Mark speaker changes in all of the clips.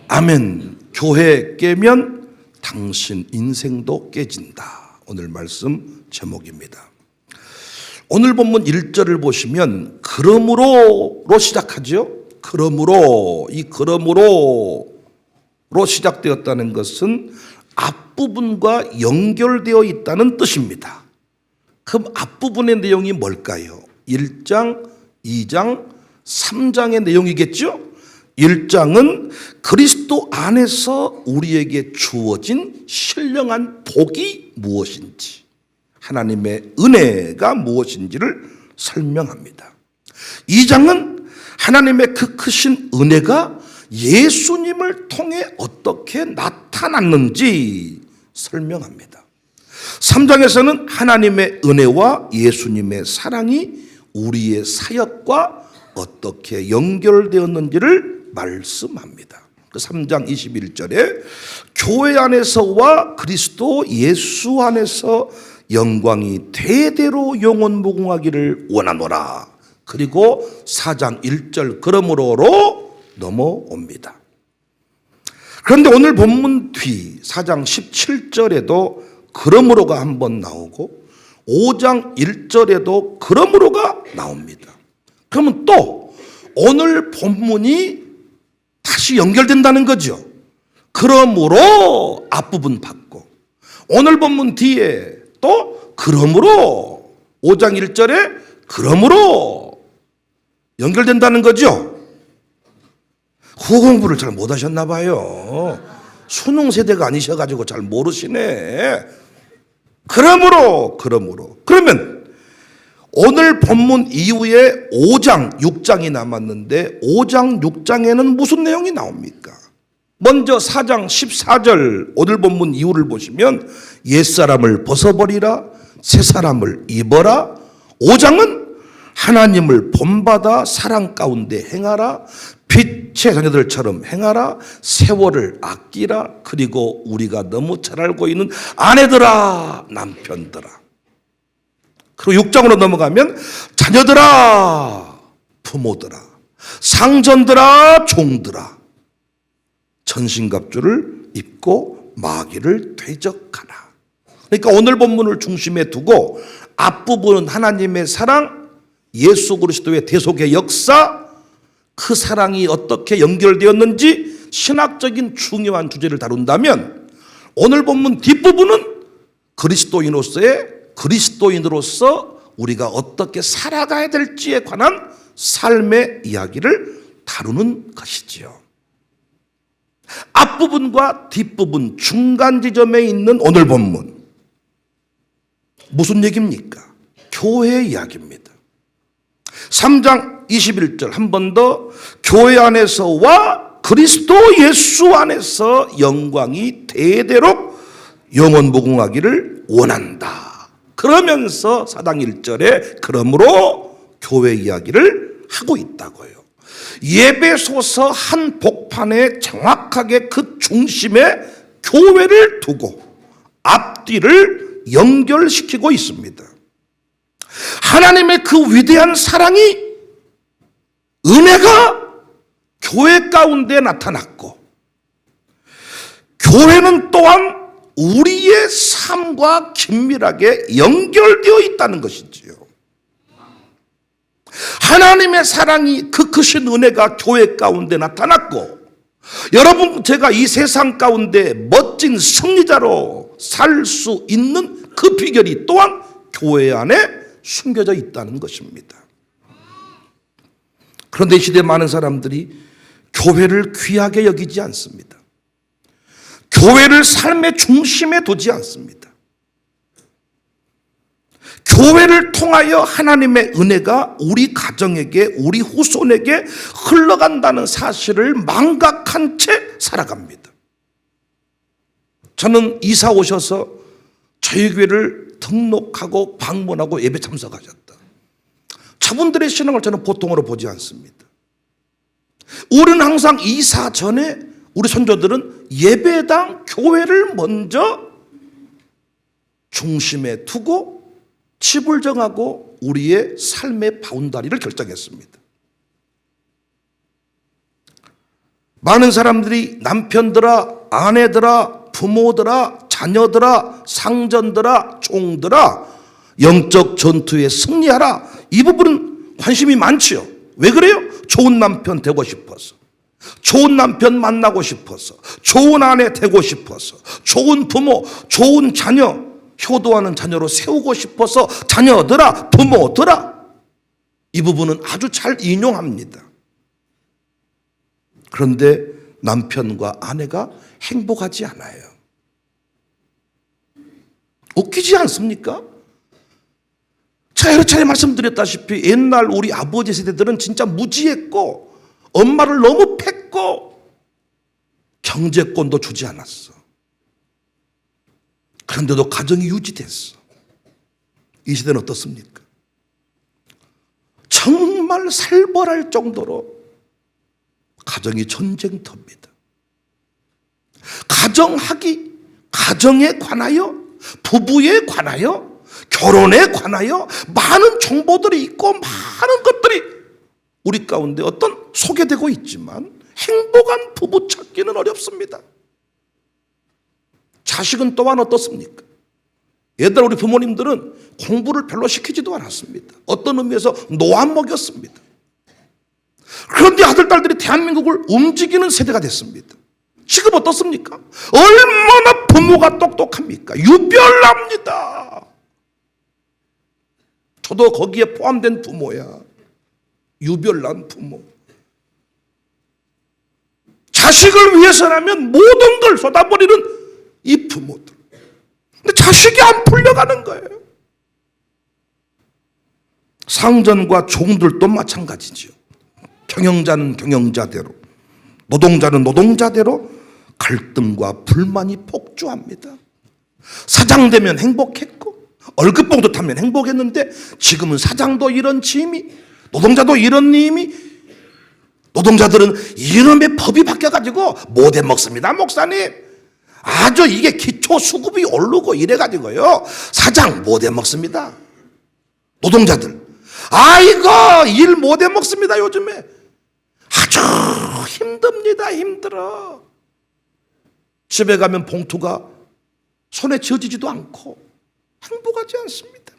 Speaker 1: 아멘. 교회 깨면 당신 인생도 깨진다. 오늘 말씀 제목입니다. 오늘 본문 1절을 보시면 그러므로로 시작하죠. 그러므로, 이 그러므로로 시작되었다는 것은 앞부분과 연결되어 있다는 뜻입니다. 그럼 앞부분의 내용이 뭘까요? 1장, 2장, 3장의 내용이겠죠? 1장은 그리스도 안에서 우리에게 주어진 신령한 복이 무엇인지, 하나님의 은혜가 무엇인지를 설명합니다. 2장은 하나님의 그 크신 은혜가 예수님을 통해 어떻게 나타났는지 설명합니다. 3장에서는 하나님의 은혜와 예수님의 사랑이 우리의 사역과 어떻게 연결되었는지를 말씀합니다. 3장 21절에 교회 안에서와 그리스도 예수 안에서 영광이 대대로 영원무궁하기를 원하노라. 그리고 4장 1절 그러므로로 넘어옵니다. 그런데 오늘 본문 뒤 4장 17절에도 그러므로가 한번 나오고 5장 1절에도 그러므로가 나옵니다. 그러면 또 오늘 본문이 다시 연결된다는 거죠. 그러므로 앞부분 받고 오늘 본문 뒤에 또 그러므로 5장 1절에 그러므로 연결된다는 거죠. 후공부를 잘 못하셨나 봐요. 수능 세대가 아니셔가지고 잘 모르시네. 그러므로 그러면 오늘 본문 이후에 5장 6장이 남았는데 5장 6장에는 무슨 내용이 나옵니까? 먼저 4장 14절 오늘 본문 이후를 보시면 옛사람을 벗어버리라 새사람을 입어라. 5장은 하나님을 본받아 사랑 가운데 행하라. 빛의 자녀들처럼 행하라. 세월을 아끼라. 그리고 우리가 너무 잘 알고 있는 아내들아 남편들아. 그리고 6장으로 넘어가면 자녀들아 부모들아 상전들아 종들아 전신갑주를 입고 마귀를 대적하라. 그러니까 오늘 본문을 중심에 두고 앞부분은 하나님의 사랑, 예수 그리스도의 대속의 역사, 그 사랑이 어떻게 연결되었는지 신학적인 중요한 주제를 다룬다면 오늘 본문 뒷부분은 그리스도인으로서 우리가 어떻게 살아가야 될지에 관한 삶의 이야기를 다루는 것이지요. 앞부분과 뒷부분 중간 지점에 있는 오늘 본문 무슨 얘기입니까? 교회의 이야기입니다. 3장 21절 한 번 더 교회 안에서와 그리스도 예수 안에서 영광이 대대로 영원무궁하기를 원한다. 그러면서 4장 1절에 그러므로 교회 이야기를 하고 있다고요. 예배소서 한 복판에 정확하게 그 중심에 교회를 두고 앞뒤를 연결시키고 있습니다. 하나님의 그 위대한 사랑이 은혜가 교회 가운데 나타났고 교회는 또한 우리의 삶과 긴밀하게 연결되어 있다는 것이지요. 하나님의 사랑이 그 크신 은혜가 교회 가운데 나타났고 여러분 제가 이 세상 가운데 멋진 승리자로 살 수 있는 그 비결이 또한 교회 안에 숨겨져 있다는 것입니다. 그런데 이 시대 많은 사람들이 교회를 귀하게 여기지 않습니다. 교회를 삶의 중심에 두지 않습니다. 교회를 통하여 하나님의 은혜가 우리 가정에게 우리 후손에게 흘러간다는 사실을 망각한 채 살아갑니다. 저는 이사 오셔서 저희 교회를 등록하고 방문하고 예배 참석하셨다. 저분들의 신앙을 저는 보통으로 보지 않습니다. 우리는 항상 이사 전에 우리 선조들은 예배당 교회를 먼저 중심에 두고 집을 정하고 우리의 삶의 바운다리를 결정했습니다. 많은 사람들이 남편들아, 아내들아, 부모들아, 자녀들아, 상전들아, 종들아, 영적 전투에 승리하라. 이 부분은 관심이 많지요. 왜 그래요? 좋은 남편 되고 싶어서, 좋은 남편 만나고 싶어서, 좋은 아내 되고 싶어서, 좋은 부모, 좋은 자녀, 효도하는 자녀로 세우고 싶어서 자녀들아, 부모들아, 이 부분은 아주 잘 인용합니다. 그런데 남편과 아내가 행복하지 않아요. 웃기지 않습니까? 제가 여러 차례 말씀드렸다시피 옛날 우리 아버지 세대들은 진짜 무지했고 엄마를 너무 팼고 경제권도 주지 않았어. 그런데도 가정이 유지됐어. 이 시대는 어떻습니까? 정말 살벌할 정도로 가정이 전쟁터입니다. 가정에 관하여, 부부에 관하여, 결혼에 관하여 많은 정보들이 있고 많은 것들이 우리 가운데 어떤 소개되고 있지만 행복한 부부 찾기는 어렵습니다. 자식은 또한 어떻습니까? 옛날 우리 부모님들은 공부를 별로 시키지도 않았습니다. 어떤 의미에서 노안 먹였습니다. 그런데 아들, 딸들이 대한민국을 움직이는 세대가 됐습니다. 지금 어떻습니까? 얼마나 부모가 똑똑합니까? 유별납니다. 저도 거기에 포함된 부모야. 유별난 부모. 자식을 위해서라면 모든 걸 쏟아버리는 이 부모들. 근데 자식이 안 풀려가는 거예요. 상전과 종들도 마찬가지죠. 경영자는 경영자대로, 노동자는 노동자대로 갈등과 불만이 폭주합니다. 사장 되면 행복했고 월급봉도 타면 행복했는데 지금은 사장도 이런 짐이, 노동자도 이런 님이, 노동자들은 이름의 법이 바뀌어가지고 못 해먹습니다. 목사님, 아주 이게 기초 수급이 오르고 이래가지고요 사장 못 해먹습니다. 노동자들 아이고 일 못 해먹습니다. 요즘에 아주 힘듭니다. 힘들어. 집에 가면 봉투가 손에 쥐어지지도 않고 행복하지 않습니다.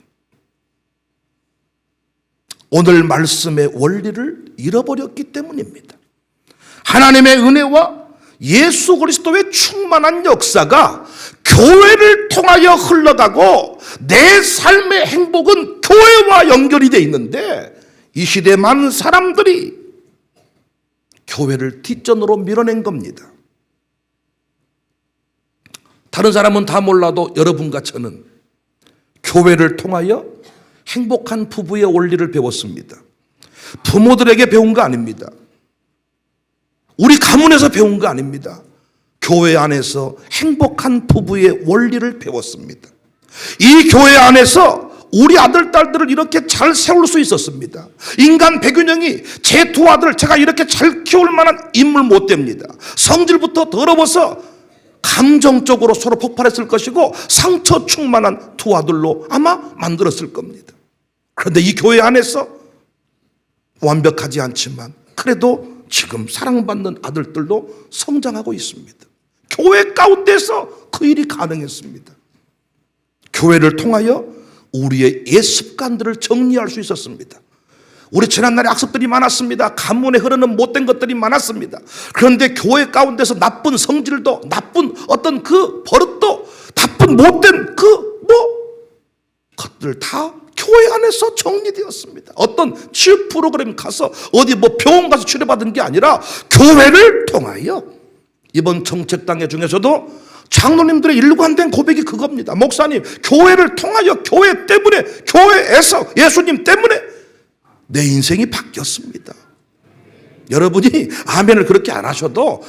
Speaker 1: 오늘 말씀의 원리를 잃어버렸기 때문입니다. 하나님의 은혜와 예수 그리스도의 충만한 역사가 교회를 통하여 흘러가고 내 삶의 행복은 교회와 연결이 되어 있는데 이 시대 많은 사람들이 교회를 뒷전으로 밀어낸 겁니다. 다른 사람은 다 몰라도 여러분과 저는 교회를 통하여 행복한 부부의 원리를 배웠습니다. 부모들에게 배운 거 아닙니다. 우리 가문에서 배운 거 아닙니다. 교회 안에서 행복한 부부의 원리를 배웠습니다. 이 교회 안에서 우리 아들, 딸들을 이렇게 잘 세울 수 있었습니다. 인간 백윤영이 제 두 아들 제가 이렇게 잘 키울 만한 인물 못 됩니다. 성질부터 더러워서 감정적으로 서로 폭발했을 것이고 상처 충만한 두 아들로 아마 만들었을 겁니다. 그런데 이 교회 안에서 완벽하지 않지만 그래도 지금 사랑받는 아들들도 성장하고 있습니다. 교회 가운데서 그 일이 가능했습니다. 교회를 통하여 우리의 옛 습관들을 정리할 수 있었습니다. 우리 지난날에 악습들이 많았습니다. 가문에 흐르는 못된 것들이 많았습니다. 그런데 교회 가운데서 나쁜 성질도, 나쁜 어떤 그 버릇도, 나쁜 못된 것들 다 교회 안에서 정리되었습니다. 어떤 치유 프로그램 가서 어디 병원 가서 치료받은 게 아니라 교회를 통하여. 이번 정책당회 중에서도 장로님들의 일관된 고백이 그겁니다. 목사님, 교회를 통하여, 교회 때문에, 교회에서 예수님 때문에 내 인생이 바뀌었습니다. 여러분이 아멘을 그렇게 안 하셔도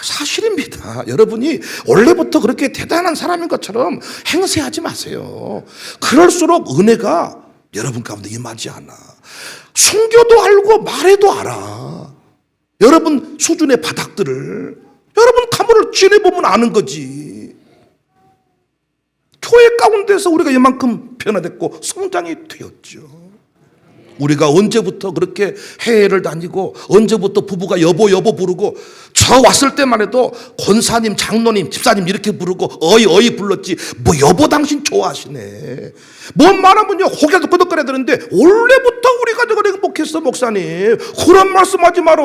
Speaker 1: 사실입니다. 여러분이 원래부터 그렇게 대단한 사람인 것처럼 행세하지 마세요. 그럴수록 은혜가 여러분 가운데 임하지 않아. 순교도 알고 말해도 알아. 여러분 수준의 바닥들을 여러분 가문을 지내보면 아는 거지. 교회 가운데서 우리가 이만큼 변화됐고 성장이 되었죠. 우리가 언제부터 그렇게 해외를 다니고 언제부터 부부가 여보 부르고 저 왔을 때만 해도 권사님, 장로님, 집사님 이렇게 부르고 어이 불렀지 뭐 여보 당신 좋아하시네. 뭔 말하면요 고개도 끄덕거려야 되는데 원래부터 우리 가족은 행복했어 목사님. 그런 말씀하지 마라.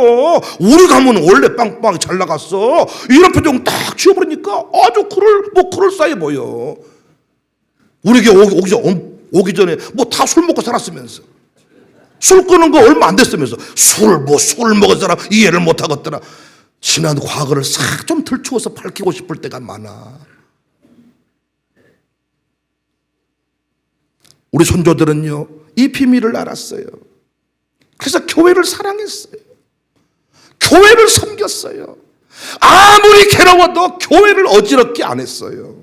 Speaker 1: 우리 가문은 원래 빵빵 잘 나갔어. 이런 표정 딱 지어버리니까 아주 그럴싸해 보여. 우리 교회 오기 전에 뭐 다 술 먹고 살았으면서 술 끊은 거 얼마 안 됐으면서 술 먹은 사람 이해를 못 하겠더라. 지난 과거를 싹 좀 들추어서 밝히고 싶을 때가 많아. 우리 손조들은요 이 비밀을 알았어요. 그래서 교회를 사랑했어요. 교회를 섬겼어요. 아무리 괴로워도 교회를 어지럽게 안 했어요.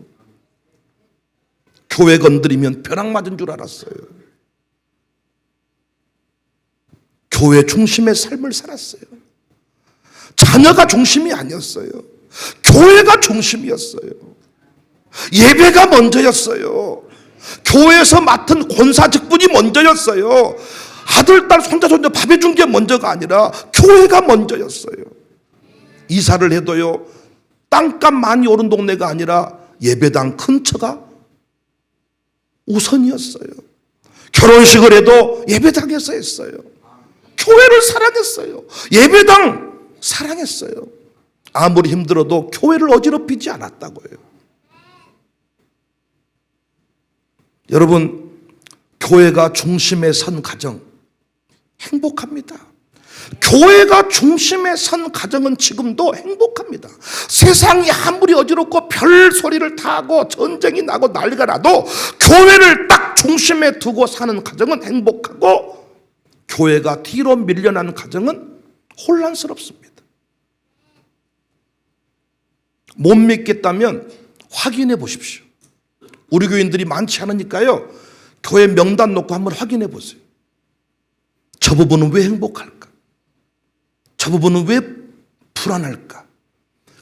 Speaker 1: 교회 건드리면 벼락 맞은 줄 알았어요. 교회 중심의 삶을 살았어요. 자녀가 중심이 아니었어요. 교회가 중심이었어요. 예배가 먼저였어요. 교회에서 맡은 권사 직분이 먼저였어요. 아들, 딸, 손자, 손자 밥 해준 게 먼저가 아니라 교회가 먼저였어요. 이사를 해도요 땅값 많이 오른 동네가 아니라 예배당 근처가 우선이었어요. 결혼식을 해도 예배당에서 했어요. 교회를 사랑했어요. 예배당 사랑했어요. 아무리 힘들어도 교회를 어지럽히지 않았다고요. 여러분, 교회가 중심에 선 가정 행복합니다. 교회가 중심에 선 가정은 지금도 행복합니다. 세상이 아무리 어지럽고 별 소리를 다 하고 전쟁이 나고 난리가 나도 교회를 딱 중심에 두고 사는 가정은 행복하고, 교회가 뒤로 밀려나는 가정은 혼란스럽습니다. 못 믿겠다면 확인해 보십시오. 우리 교인들이 많지 않으니까요 교회 명단 놓고 한번 확인해 보세요. 저 부분은 왜 행복할까? 저 부분은 왜 불안할까?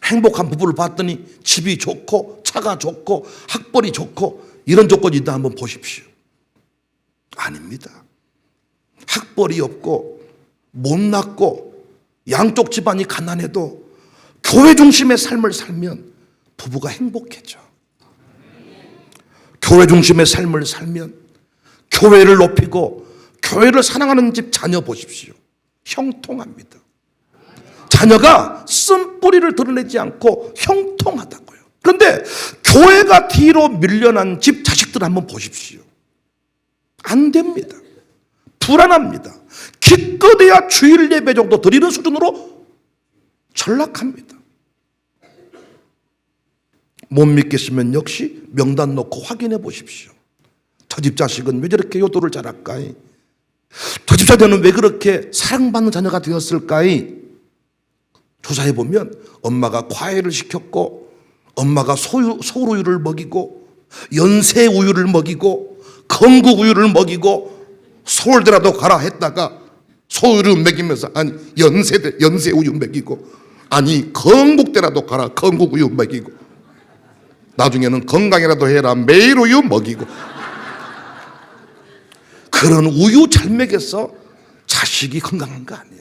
Speaker 1: 행복한 부부를 봤더니 집이 좋고 차가 좋고 학벌이 좋고 이런 조건이 있다 한번 보십시오. 아닙니다. 학벌이 없고 못났고 양쪽 집안이 가난해도 교회 중심의 삶을 살면 부부가 행복해져. 교회 중심의 삶을 살면 교회를 높이고 교회를 사랑하는 집 자녀 보십시오. 형통합니다. 자녀가 쓴뿌리를 드러내지 않고 형통하다고요. 그런데 교회가 뒤로 밀려난 집 자식들 한번 보십시오. 안 됩니다. 불안합니다. 기껏해야 주일 예배 정도 드리는 수준으로 전락합니다. 못 믿겠으면 역시 명단 놓고 확인해 보십시오. 저 집 자식은 왜 저렇게 효도를 잘할까이? 저 집 자녀는 왜 그렇게 사랑받는 자녀가 되었을까이? 조사해 보면 엄마가 과외를 시켰고, 엄마가 소우유를 먹이고, 연세 우유를 먹이고, 건국 우유를 먹이고, 서울대라도 가라 했다가 소우유를 먹이면서 아니 연세 우유 먹이고, 아니 건국대라도 가라 건국 우유 먹이고, 나중에는 건강이라도 해라 매일 우유 먹이고, 그런 우유 잘 먹여서 자식이 건강한 거 아니야.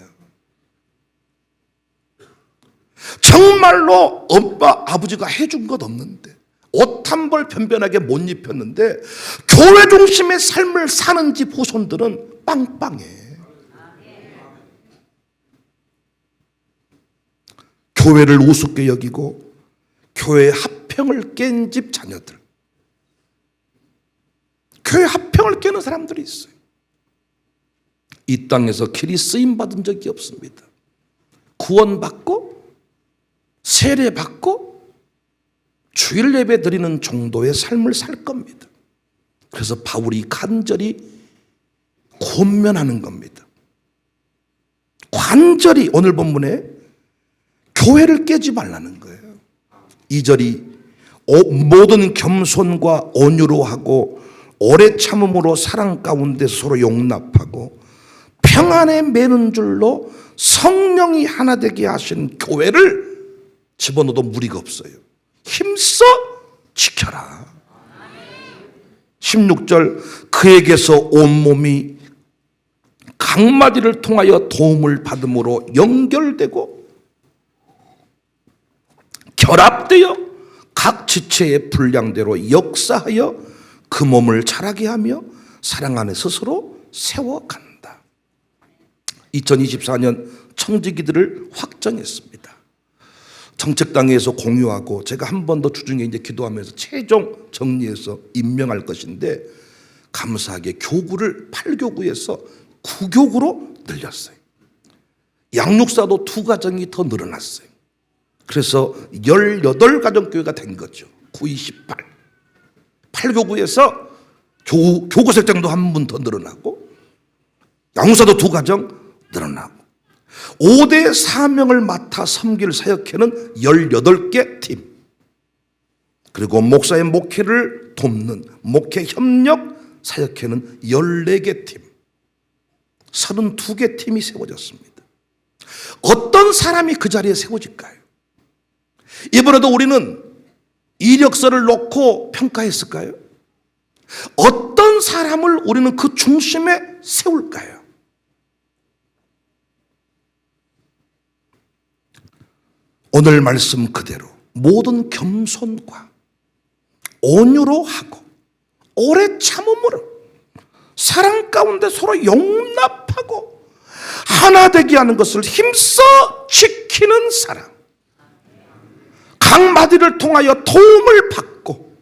Speaker 1: 정말로 엄마 아버지가 해준 것 없는데, 옷 한 벌 변변하게 못 입혔는데 교회 중심의 삶을 사는 집 후손들은 빵빵해. 교회를 우습게 여기고 교회의 합평을 깬 집 자녀들, 교회 합평을 깨는 사람들이 있어요. 이 땅에서 길이 쓰임받은 적이 없습니다. 구원받고 세례받고 주일 예배 드리는 정도의 삶을 살 겁니다. 그래서 바울이 간절히 권면하는 겁니다. 간절히 오늘 본문에 교회를 깨지 말라는 거예요. 2절이 모든 겸손과 온유로 하고 오래 참음으로 사랑 가운데 서로 용납하고 평안에 매는 줄로 성령이 하나 되게 하신 교회를 집어넣어도 무리가 없어요. 힘써 지켜라. 16절 그에게서 온몸이 각마디를 통하여 도움을 받음으로 연결되고 결합되어 각 지체의 분량대로 역사하여 그 몸을 자라게 하며 사랑 안에 스스로 세워간다. 2024년 청지기들을 확정했습니다. 정책당에서 공유하고 제가 한 번 더 주중에 이제 기도하면서 최종 정리해서 임명할 것인데, 감사하게 교구를 8교구에서 9교구로 늘렸어요. 양육사도 2가정이 더 늘어났어요. 그래서 18가정교회가 된 거죠. 9, 28. 8교구에서 교구설정도 한 분 더 늘어나고, 양육사도 2가정 늘어나고, 5대 사명을 맡아 섬길 사역회는 18개 팀, 그리고 목사의 목회를 돕는 목회 협력 사역회는 14개 팀, 32개 팀이 세워졌습니다. 어떤 사람이 그 자리에 세워질까요? 이번에도 우리는 이력서를 놓고 평가했을까요? 어떤 사람을 우리는 그 중심에 세울까요? 오늘 말씀 그대로 모든 겸손과 온유로 하고 오래 참음으로 사랑 가운데 서로 용납하고 하나 되게 하는 것을 힘써 지키는 사람, 각 마디를 통하여 도움을 받고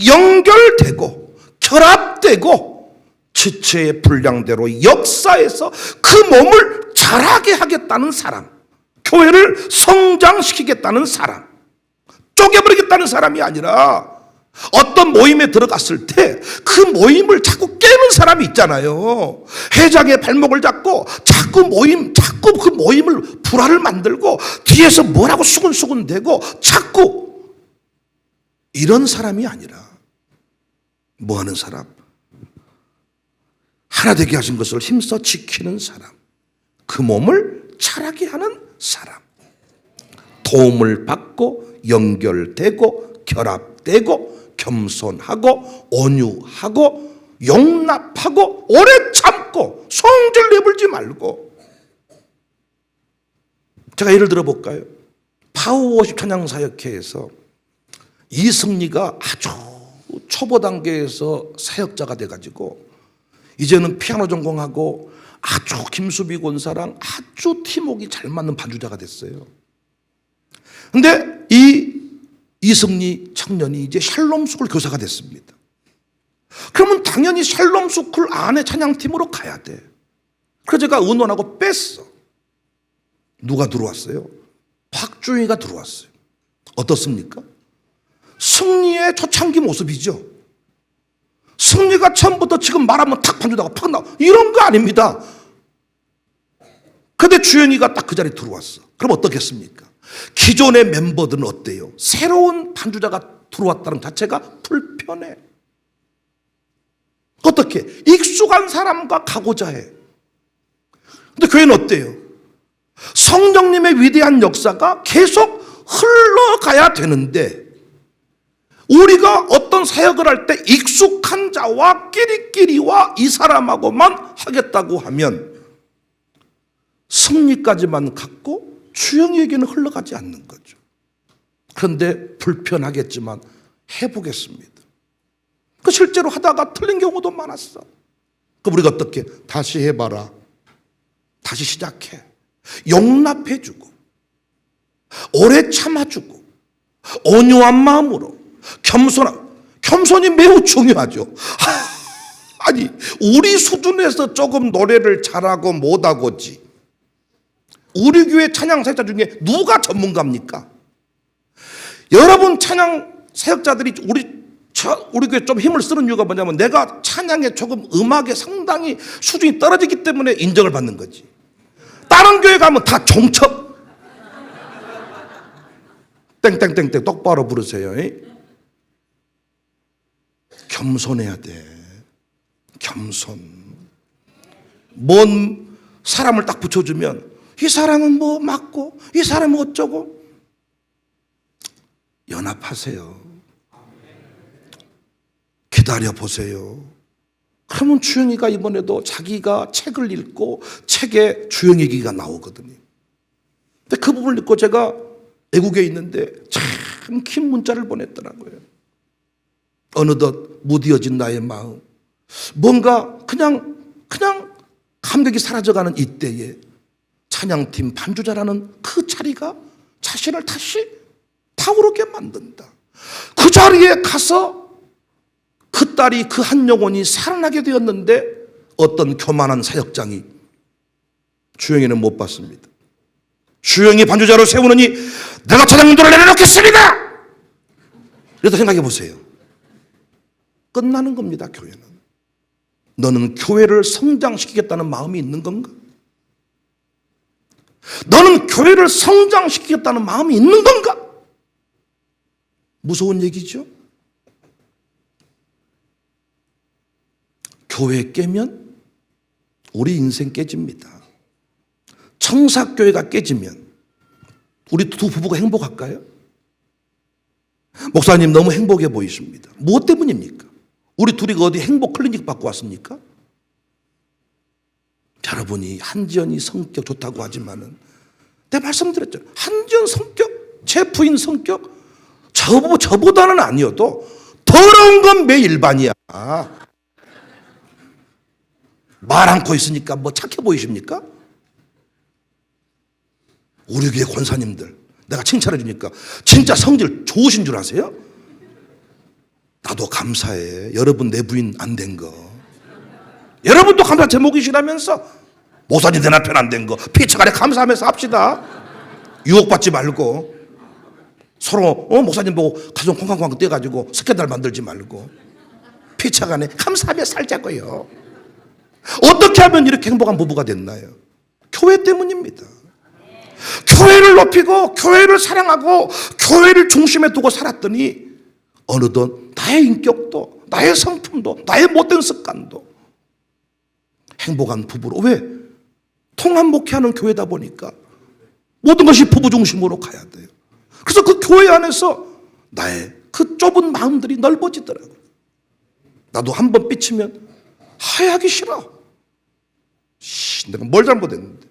Speaker 1: 연결되고 결합되고 지체의 분량대로 역사에서 그 몸을 자라게 하겠다는 사람, 교회를 성장시키겠다는 사람, 쪼개버리겠다는 사람이 아니라 어떤 모임에 들어갔을 때 그 모임을 자꾸 깨는 사람이 있잖아요. 회장의 발목을 잡고 자꾸 그 모임을 불화를 만들고 뒤에서 뭐라고 수근수근 대고 자꾸 이런 사람이 아니라 뭐 하는 사람? 하나 되게 하신 것을 힘써 지키는 사람, 그 몸을 자라게 하는 사람, 도움을 받고 연결되고 결합되고 겸손하고 온유하고 용납하고 오래 참고 성질 내불지 말고. 제가 예를 들어 볼까요? 파워워십 찬양사역회에서 이승리가 아주 초보 단계에서 사역자가 돼가지고 이제는 피아노 전공하고 아주 김수비 권사랑 아주 팀워크가 잘 맞는 반주자가 됐어요. 근데 이승리 청년이 이제 샬롬스쿨 교사가 됐습니다. 그러면 당연히 샬롬스쿨 안에 찬양팀으로 가야 돼. 그래서 제가 의논하고 뺐어. 누가 들어왔어요? 박주희가 들어왔어요. 어떻습니까? 승리의 초창기 모습이죠. 승리가 처음부터 지금 말하면 탁 반주다가 팍 나와, 이런 거 아닙니다. 근데 주연이가 딱 그 자리에 들어왔어. 그럼 어떻겠습니까? 기존의 멤버들은 어때요? 새로운 반주자가 들어왔다는 자체가 불편해. 어떻게? 익숙한 사람과 가고자 해. 근데 교회는 어때요? 성령님의 위대한 역사가 계속 흘러가야 되는데 우리가 어떤 사역을 할 때 익숙한 자와 끼리끼리와 이 사람하고만 하겠다고 하면 승리까지만 갖고 주영이에게는 흘러가지 않는 거죠. 그런데 불편하겠지만 해보겠습니다. 그 실제로 하다가 틀린 경우도 많았어. 그럼 우리가 어떻게? 다시 해봐라. 다시 시작해. 용납해주고 오래 참아주고 온유한 마음으로 겸손이 매우 중요하죠. 아니 우리 수준에서 조금 노래를 잘하고 못하고지 우리 교회 찬양 사역자 중에 누가 전문가입니까? 여러분 찬양 사역자들이 우리 교회 좀 힘을 쓰는 이유가 뭐냐면 내가 찬양에 조금 음악에 상당히 수준이 떨어지기 때문에 인정을 받는 거지. 다른 교회 가면 다 종첩 땡땡땡땡 똑바로 부르세요. 겸손해야 돼. 겸손. 뭔 사람을 딱 붙여주면 이 사람은 뭐 맞고 이 사람은 어쩌고. 연합하세요. 기다려보세요. 그러면 주영이가 이번에도 자기가 책을 읽고 책에 주영 얘기가 나오거든요. 근데 그 부분을 읽고 제가 외국에 있는데 참 참 긴 문자를 보냈더라고요. 어느덧 무뎌진 나의 마음, 뭔가 그냥 감격이 사라져가는 이때에 찬양팀 반주자라는 그 자리가 자신을 다시 타오르게 만든다. 그 자리에 가서 그 딸이, 그 한 영혼이 살아나게 되었는데 어떤 교만한 사역장이 주영이는 못 봤습니다. 주영이 반주자로 세우느니 내가 찬양도를 내려놓겠습니다. 그래도 생각해 보세요. 끝나는 겁니다. 교회는. 너는 교회를 성장시키겠다는 마음이 있는 건가? 너는 교회를 성장시키겠다는 마음이 있는 건가? 무서운 얘기죠. 교회 깨면 우리 인생 깨집니다. 청사교회가 깨지면 우리 두 부부가 행복할까요? 목사님 너무 행복해 보이십니다. 무엇 때문입니까? 우리 둘이 어디 행복 클리닉 받고 왔습니까? 여러분이 한지연이 성격 좋다고 하지만은 내가 말씀드렸죠. 한지연 성격, 제 부인 성격 저보다는 아니어도 더러운 건 매 일반이야. 말 않고 있으니까 뭐 착해 보이십니까? 우리 교회 권사님들 내가 칭찬해 주니까 진짜 성질 좋으신 줄 아세요? 나도 감사해. 여러분 내 부인 안 된 거. 여러분도 감사 제목이시라면서 목사님 내 남편 안 된 거 피처간에 감사하면서 합시다. 유혹받지 말고 서로 목사님 보고 가정 콩콩콩 떼가지고 스캔들 만들지 말고 피처간에 감사하며 살자고요. 어떻게 하면 이렇게 행복한 부부가 됐나요? 교회 때문입니다. 교회를 높이고 교회를 사랑하고 교회를 중심에 두고 살았더니 어느덧 나의 인격도 나의 성품도 나의 못된 습관도 행복한 부부로. 왜? 통합 목회하는 교회다 보니까 모든 것이 부부 중심으로 가야 돼요. 그래서 그 교회 안에서 나의 그 좁은 마음들이 넓어지더라고요. 나도 한번 삐치면 하야하기 싫어. 내가 뭘 잘못했는데.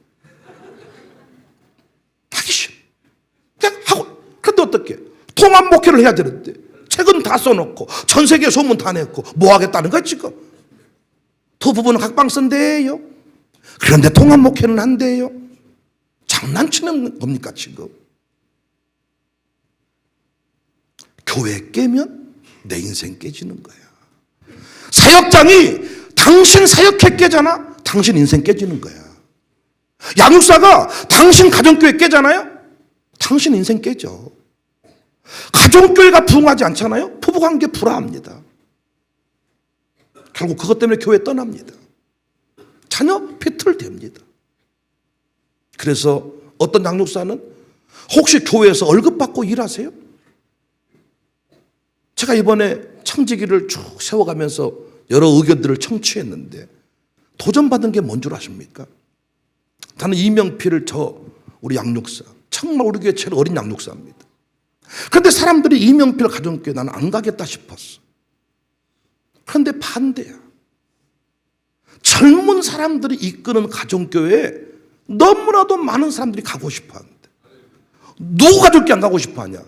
Speaker 1: 하기 싫어. 그냥 하고. 그런데 어떻게? 통합 목회를 해야 되는데 책은 다 써놓고 전 세계 소문 다 냈고 뭐 하겠다는 거야 지금. 두 부부는 각방 쓴대요. 그런데 통합 목회는 한대요. 장난치는 겁니까 지금? 교회 깨면 내 인생 깨지는 거야. 사역장이 당신 사역회 깨잖아. 당신 인생 깨지는 거야. 양육사가 당신 가정교회 깨잖아요. 당신 인생 깨져. 가정교회가 부흥하지 않잖아요. 부부관계 불화합니다. 결국 그것 때문에 교회 떠납니다. 자녀 비틀댑니다. 그래서 어떤 양육사는 혹시 교회에서 월급 받고 일하세요? 제가 이번에 청지기를 쭉 세워가면서 여러 의견들을 청취했는데 도전받은 게 뭔 줄 아십니까? 나는 이명필을 우리 양육사, 정말 우리 교회 제일 어린 양육사입니다. 그런데 사람들이 이명필 가정교회 나는 안 가겠다 싶었어. 그런데 반대야. 젊은 사람들이 이끄는 가정교회에 너무나도 많은 사람들이 가고 싶어 하는데 누구 가족교회 안 가고 싶어 하냐?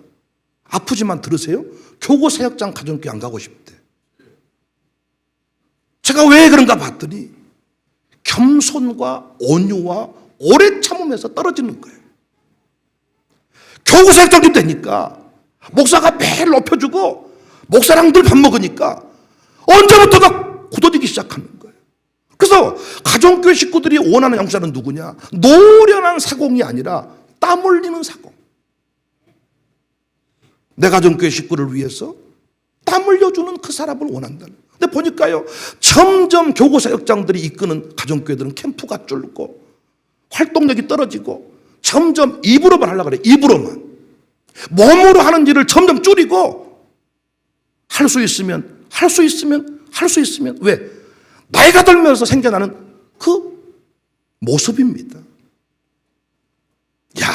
Speaker 1: 아프지만 들으세요. 교구사역장 가정교회 안 가고 싶대. 제가 왜 그런가 봤더니 겸손과 온유와 오래 참으면서 떨어지는 거예요. 교구사역장이 되니까 목사가 매일 높여주고 목사랑 늘 밥 먹으니까 언제부터가 굳어지기 시작하는 거예요. 그래서 가정교회 식구들이 원하는 양육사는 누구냐? 노련한 사공이 아니라 땀 흘리는 사공. 내 가정교회 식구를 위해서 땀 흘려주는 그 사람을 원한다는. 근데 보니까요, 점점 교구사역장들이 이끄는 가정교회들은 캠프가 줄고 활동력이 떨어지고 점점 입으로만 하려고 그래. 입으로만. 몸으로 하는 일을 점점 줄이고 할 수 있으면 왜? 나이가 들면서 생겨나는 그 모습입니다. 야,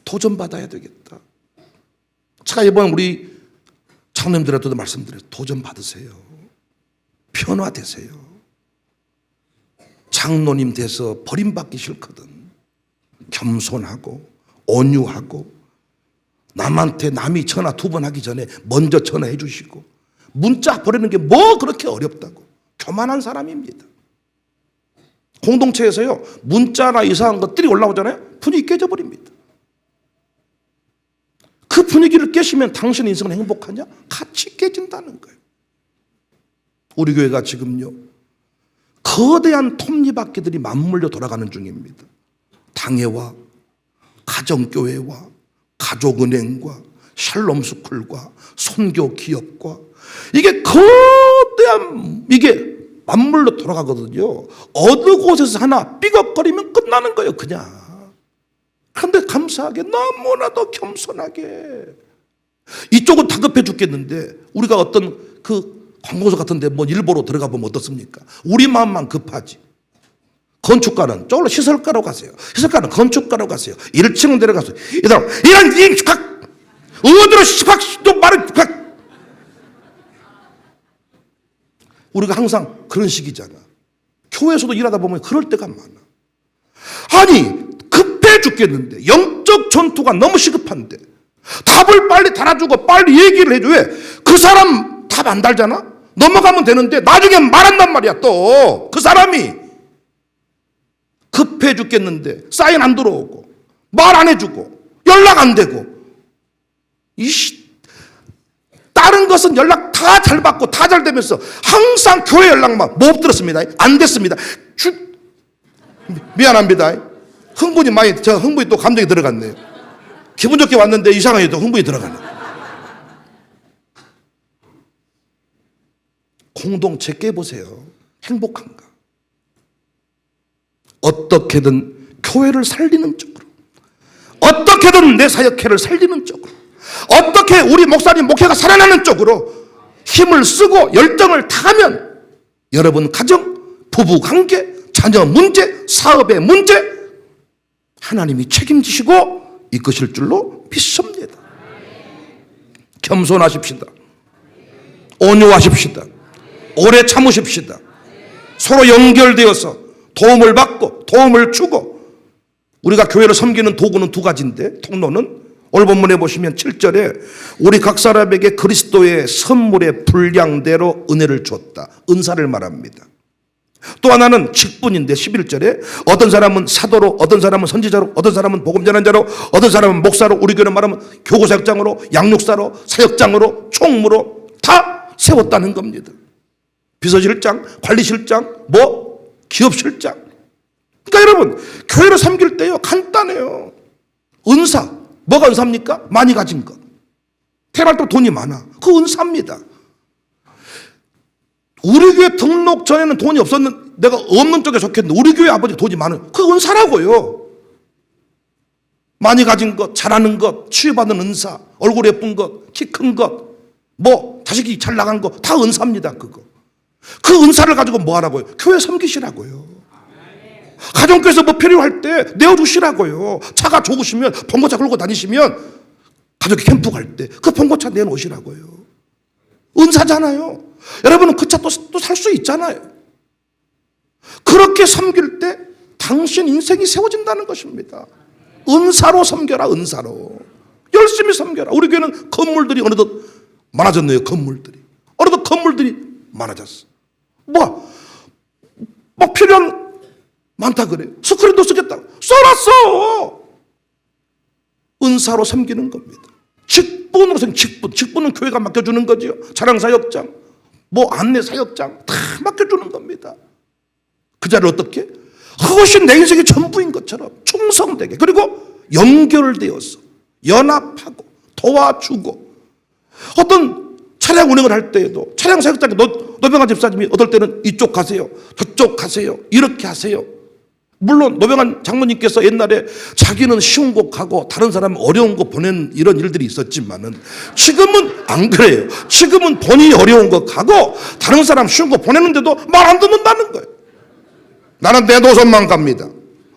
Speaker 1: 도전받아야 되겠다. 제가 이번 우리 장로님들한테도 말씀드려요. 도전 받으세요. 변화되세요. 장로님 돼서 버림받기 싫거든. 겸손하고 온유하고 남한테 남이 전화 2번 하기 전에 먼저 전화해 주시고, 문자 보내는 게 뭐 그렇게 어렵다고. 교만한 사람입니다. 공동체에서요, 문자나 이상한 것들이 올라오잖아요. 분위기 깨져버립니다. 그 분위기를 깨시면 당신 인생은 행복하냐? 같이 깨진다는 거예요. 우리 교회가 지금요, 거대한 톱니바퀴들이 맞물려 돌아가는 중입니다. 당회와 가정교회와 가족은행과 샬롬스쿨과 선교기업과 이게 거대한 이게 맞물려 돌아가거든요. 어느 곳에서 하나 삐걱거리면 끝나는 거예요, 그냥. 그런데 감사하게 너무나도 겸손하게, 이쪽은 다급해 죽겠는데 우리가 어떤 그 관공서 같은데 뭐 일보러 들어가 보면 어떻습니까? 우리 마음만 급하지. 건축가는 저걸로 시설가로 가세요. 시설가는 건축가로 가세요. 1층 내려가세요. 이런 임축학 어디로 시박 또 말을 박. 우리가 항상 그런 식이잖아. 교회에서도 일하다 보면 그럴 때가 많아. 아니 급해 죽겠는데, 영적 전투가 너무 시급한데 답을 빨리 달아주고 빨리 얘기를 해줘. 왜? 그 사람 답 안 달잖아? 넘어가면 되는데 나중에 말한단 말이야. 또 그 사람이 급해 죽겠는데 사인 안 들어오고 말 안 해주고 연락 안 되고, 다른 것은 연락 다 잘 받고 다 잘 되면서 항상 교회 연락만 못 들었습니다. 안 됐습니다. 미안합니다. 흥분이 많이, 저 흥분이 또 감정이 들어갔네요. 기분 좋게 왔는데 이상하게 또 흥분이 들어가네. 공동체 깨보세요. 행복한가? 어떻게든 교회를 살리는 쪽으로, 어떻게든 내 사역회를 살리는 쪽으로, 어떻게 우리 목사님 목회가 살아나는 쪽으로 힘을 쓰고 열정을 다하면 여러분 가정, 부부 관계, 자녀 문제, 사업의 문제 하나님이 책임지시고 이끄실 줄로 믿습니다. 겸손하십시다. 온유하십시다. 오래 참으십시다. 서로 연결되어서 도움을 받고 도움을 주고. 우리가 교회를 섬기는 도구는 2가지인데, 통로는 오늘 본문에 보시면 7절에 우리 각 사람에게 그리스도의 선물의 분량대로 은혜를 줬다. 은사를 말합니다. 또 하나는 직분인데 11절에 어떤 사람은 사도로, 어떤 사람은 선지자로, 어떤 사람은 복음 전하는 자로, 어떤 사람은 목사로, 우리 교회는 말하면 교구사역장으로, 양육사로, 사역장으로, 총무로 다 세웠다는 겁니다. 비서실장, 관리실장, 뭐 기업실장. 그러니까 여러분 교회를 섬길 때요 간단해요. 은사. 뭐가 은사입니까? 많이 가진 것. 태발도 돈이 많아. 그 은사입니다. 우리 교회 등록 전에는 돈이 없었는, 내가 없는 쪽에 속했는데 우리 교회 아버지 돈이 많은, 그 은사라고요. 많이 가진 것, 잘하는 것, 치유받는 은사, 얼굴 예쁜 것, 키 큰 것, 뭐 자식이 잘 나간 것, 다 은사입니다. 그거. 그 은사를 가지고 뭐 하라고요? 교회 섬기시라고요. 가정교회에서 뭐 필요할 때 내어주시라고요. 차가 좋으시면 봉고차 끌고 다니시면 가족이 캠프 갈 때 그 봉고차 내놓으시라고요. 은사잖아요. 여러분은 그 차 또 살 수 있잖아요. 그렇게 섬길 때 당신 인생이 세워진다는 것입니다. 은사로 섬겨라. 은사로 열심히 섬겨라. 우리 교회는 건물들이 어느덧 많아졌네요. 건물들이 어느덧 건물들이 많아졌어. 뭐 필요한 많다 그래요. 스크린도 쓰겠다. 써놨어. 은사로 섬기는 겁니다. 직분으로 섬기는, 직분은 교회가 맡겨주는 거죠. 자랑사역장, 뭐 안내사역장 다 맡겨주는 겁니다. 그 자리를 어떻게? 그것이 내 인생의 전부인 것처럼 충성되게, 그리고 연결되어서 연합하고 도와주고. 어떤 차량 운행을 할 때에도 차량 사역장에 노병환 집사님이 어떨 때는 이쪽 가세요, 저쪽 가세요, 이렇게 하세요. 물론 노병환 장모님께서 옛날에 자기는 쉬운 곳 가고 다른 사람은 어려운 곳 보낸 이런 일들이 있었지만은 지금은 안 그래요. 지금은 본인이 어려운 곳 가고 다른 사람 쉬운 곳 보내는데도 말 안 듣는다는 거예요. 나는 내 노선만 갑니다.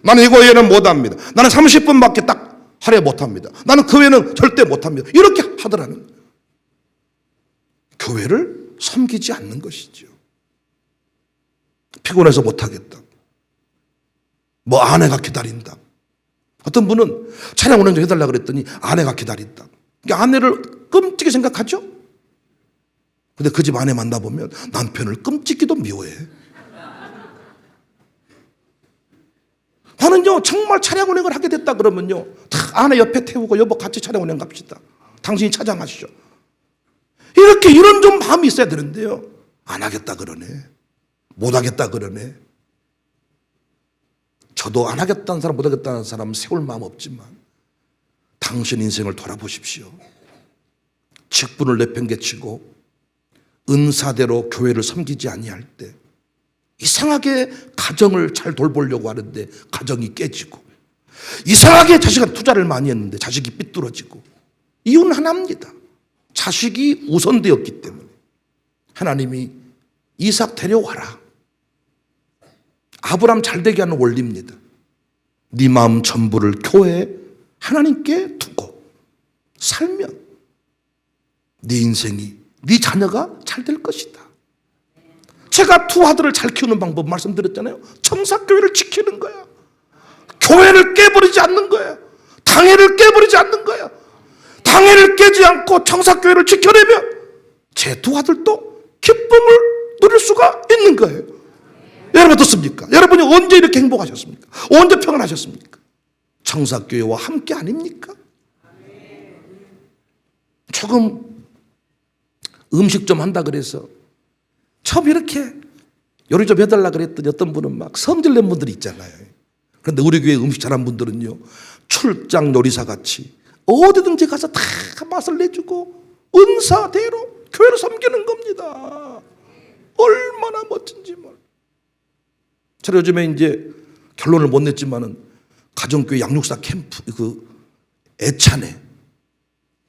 Speaker 1: 나는 이거 외에는 못합니다. 나는 30분밖에 딱 하루에 못합니다. 나는 그 외에는 절대 못합니다. 이렇게 하더라는 거예요. 교회를 섬기지 않는 것이죠. 피곤해서 못하겠다. 뭐 아내가 기다린다. 어떤 분은 차량 운행 좀 해달라 그랬더니 아내가 기다린다. 그러니까 아내를 끔찍히 생각하죠. 근데 그 집 아내 만나보면 남편을 끔찍히도 미워해. 나는요 정말 차량 운행을 하게 됐다 그러면요 다 아내 옆에 태우고 여보 같이 차량 운행 갑시다. 당신이 차장하시죠. 이렇게 이런 좀 마음이 있어야 되는데요. 안 하겠다 그러네. 못 하겠다 그러네. 저도 안 하겠다는 사람 못 하겠다는 사람 세울 마음 없지만 당신 인생을 돌아보십시오. 직분을 내팽개치고 은사대로 교회를 섬기지 아니할 때 이상하게 가정을 잘 돌보려고 하는데 가정이 깨지고, 이상하게 자식한테 투자를 많이 했는데 자식이 삐뚤어지고, 이유는 하나입니다. 자식이 우선되었기 때문에. 하나님이 이삭 데려와라. 아브람 잘되게 하는 원리입니다. 네 마음 전부를 교회에 하나님께 두고 살면 네 인생이, 네 자녀가 잘 될 것이다. 제가 두 아들을 잘 키우는 방법 말씀드렸잖아요. 청사교회를 지키는 거야. 교회를 깨버리지 않는 거야. 당회를 깨버리지 않는 거야. 당회를 깨지 않고 청사교회를 지켜내면 제 두 아들도 기쁨을 누릴 수가 있는 거예요. 여러분 어떻습니까? 여러분이 언제 이렇게 행복하셨습니까? 언제 평안하셨습니까? 청사교회와 함께 아닙니까? 조금 음식 좀 한다 그래서 처음 이렇게 요리 좀 해달라 그랬더니 어떤 분은 막 성질낸 분들이 있잖아요. 그런데 우리 교회 음식 잘하는 분들은요 출장 요리사 같이 어디든지 가서 다 맛을 내주고 은사대로 교회를 섬기는 겁니다. 얼마나 멋진지 말. 제가 요즘에 이제 결론을 못 냈지만은 가정교회 양육사 캠프 그 애찬회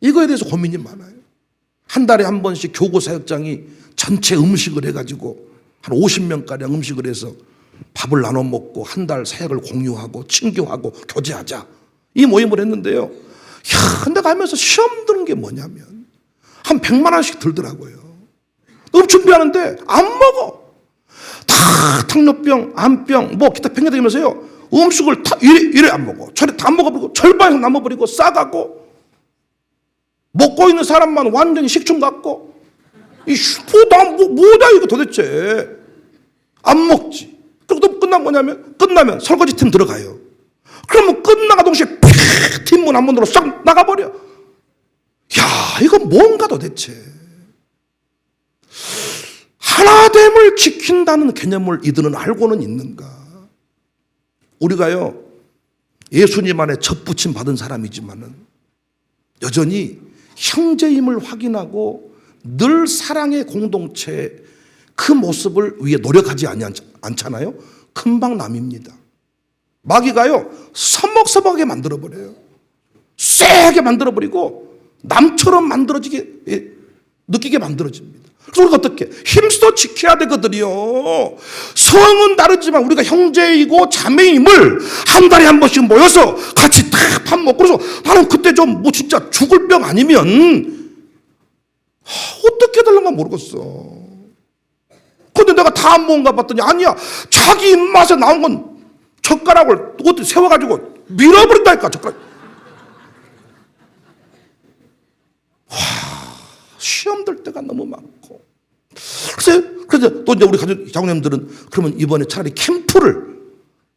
Speaker 1: 이거에 대해서 고민이 많아요. 한 달에 한 번씩 교구 사역장이 전체 음식을 해가지고 한 50명가량 음식을 해서 밥을 나눠 먹고 한 달 사역을 공유하고 친교하고 교제하자 이 모임을 했는데요. 근데 가면서 시험 드는 게 뭐냐면 한 100만 원씩 들더라고요. 음 준비하는데 안 먹어. 다 당뇨병, 암병, 뭐 기타 팽개대면서요. 음식을 다 이래 안 먹어. 저래 다 먹어버리고 절반이상 남아버리고 싸가고 먹고 있는 사람만 완전히 식충 같고 뭐다 이거 도대체 안 먹지. 그리고 또 끝나면 설거지 팀 들어가요. 그러면 끝나가 동시에 팀문 한 문으로 싹 나가버려. 야 이거 뭔가 도대체. 하나됨을 지킨다는 개념을 이들은 알고는 있는가. 우리가요 예수님 안에 접붙임 받은 사람이지만은 여전히 형제임을 확인하고 늘 사랑의 공동체 그 모습을 위해 노력하지 않잖아요. 금방 남입니다. 마귀가요 서먹서먹하게 만들어버려요. 쎄하게 만들어버리고 남처럼 느끼게 만들어집니다. 그래서 우리가 어떻게 힘써 지켜야 되거든요. 성은 다르지만 우리가 형제이고 자매임을 한 달에 한 번씩 모여서 같이 딱 밥 먹고. 그래서 나는 그때 좀 뭐 진짜 죽을 병 아니면 어떻게 해달란가 모르겠어. 근데 내가 다 안 먹은가 봤더니 아니야 자기 입맛에 나온 건 젓가락을 어떻게 세워가지고 밀어버린다니까. 젓가락. 시험 들 때가 너무 많고. 그래서 또 이제 우리 가족 장로님들은 그러면 이번에 차라리 캠프를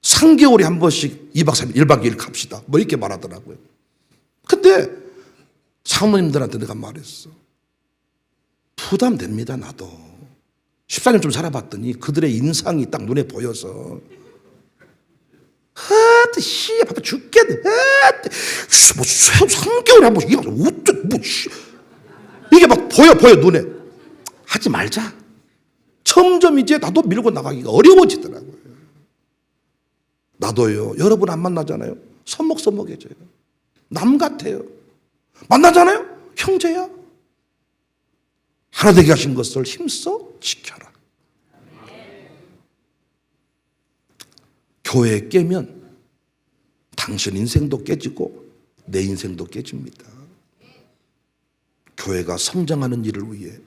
Speaker 1: 3개월에 한 번씩 2박 3일 1박 2일 갑시다 뭐 이렇게 말하더라고요. 근데 장로님들한테 내가 말했어. 부담됩니다. 나도 14년 좀 살아봤더니 그들의 인상이 딱 눈에 보여서 바빠 죽겠네. 뭐 3개월에 한 번씩 이게 막 보여 눈에. 하지 말자. 점점 이제 나도 밀고 나가기가 어려워지더라고요. 나도요. 여러분 안 만나잖아요. 서먹서먹해져요. 남 같아요. 만나잖아요. 형제야. 하나 되게 하신 것을 힘써 지켜라. 교회에 깨면 당신 인생도 깨지고 내 인생도 깨집니다. 교회가 성장하는 일을 위해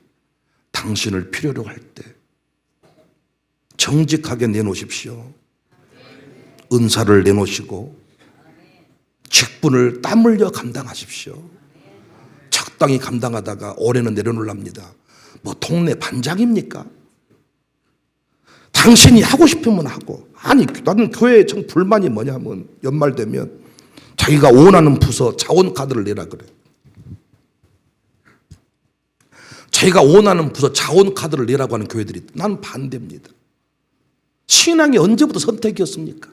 Speaker 1: 당신을 필요로 할 때 정직하게 내놓으십시오. 은사를 내놓으시고 직분을 땀 흘려 감당하십시오. 적당히 감당하다가 올해는 내려놓으랍니다. 뭐 동네 반장입니까? 당신이 하고 싶으면 하고. 아니, 나는 교회에 정 불만이 뭐냐면 연말 되면 자기가 원하는 부서 자원카드를 내라 그래. 자기가 원하는 부서 자원카드를 내라고 하는 교회들이, 나는 반대입니다. 신앙이 언제부터 선택이었습니까?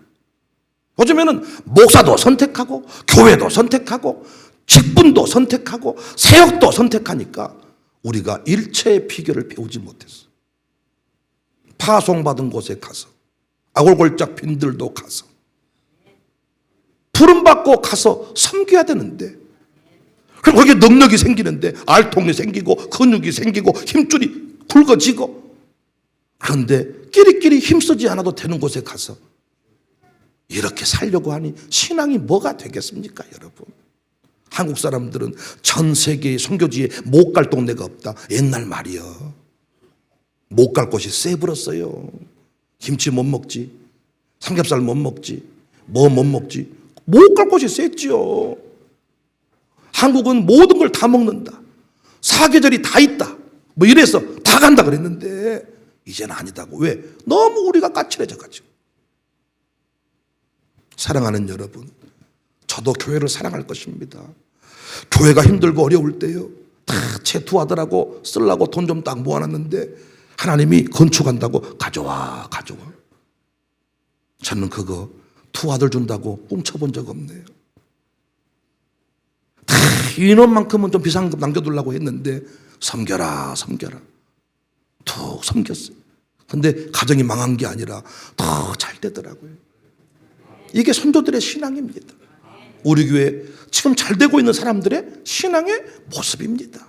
Speaker 1: 요즘에는 목사도 선택하고 교회도 선택하고 직분도 선택하고 세역도 선택하니까 우리가 일체의 비결을 배우지 못했어. 파송받은 곳에 가서, 아골골짝 빈들도 가서, 부름받고 가서 섬겨야 되는데, 그럼 거기에 능력이 생기는데, 알통이 생기고 근육이 생기고 힘줄이 굵어지고, 그런데 끼리끼리 힘쓰지 않아도 되는 곳에 가서 이렇게 살려고 하니 신앙이 뭐가 되겠습니까, 여러분? 한국 사람들은 전 세계의 선교지에 못 갈 동네가 없다. 옛날 말이요. 못 갈 곳이 세버렸어요. 김치 못 먹지, 삼겹살 못 먹지, 뭐 못 먹지. 못 갈 곳이 셌지요. 한국은 모든 걸 다 먹는다. 사계절이 다 있다. 뭐 이래서 다 간다 그랬는데 이제는 아니다고. 왜? 너무 우리가 까칠해져 가지고. 사랑하는 여러분, 저도 교회를 사랑할 것입니다. 교회가 힘들고 어려울 때요, 다 제 두 아들하고 쓰려고 돈 좀 딱 모아놨는데 하나님이 건축한다고 가져와. 저는 그거 두 아들 준다고 훔쳐본 적 없네요. 다 인원만큼은 좀 비상금 남겨두려고 했는데 섬겨라 툭 섬겼어요. 근데 가정이 망한 게 아니라 더 잘 되더라고요. 이게 선조들의 신앙입니다. 우리 교회 지금 잘 되고 있는 사람들의 신앙의 모습입니다.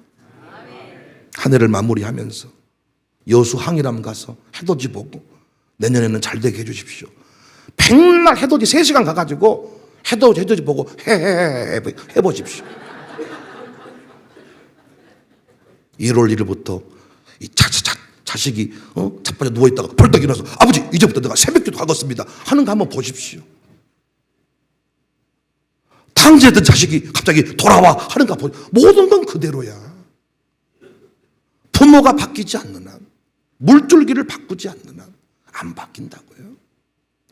Speaker 1: 한 해를 마무리하면서 여수 항일함 가서 해돋이 보고 내년에는 잘 되게 해주십시오. 백날 해돋이 3시간 가가지고 해돋이 보고 해보십시오. 1월 1일부터 이 자식이 자빠져 누워있다가 벌떡 일어나서 아버지 이제부터 내가 새벽기도 하겠습니다 하는 거 한번 보십시오. 탕제했던 자식이 갑자기 돌아와 하는 거 보십시오. 모든 건 그대로야. 부모가 바뀌지 않는 한, 물줄기를 바꾸지 않는 한 안 바뀐다고요.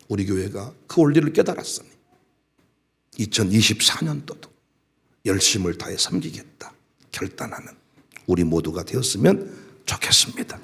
Speaker 1: 우리 교회가 그 원리를 깨달았으니 2024년도도 열심을 다해 섬기겠다 결단하는 우리 모두가 되었으면 좋겠습니다.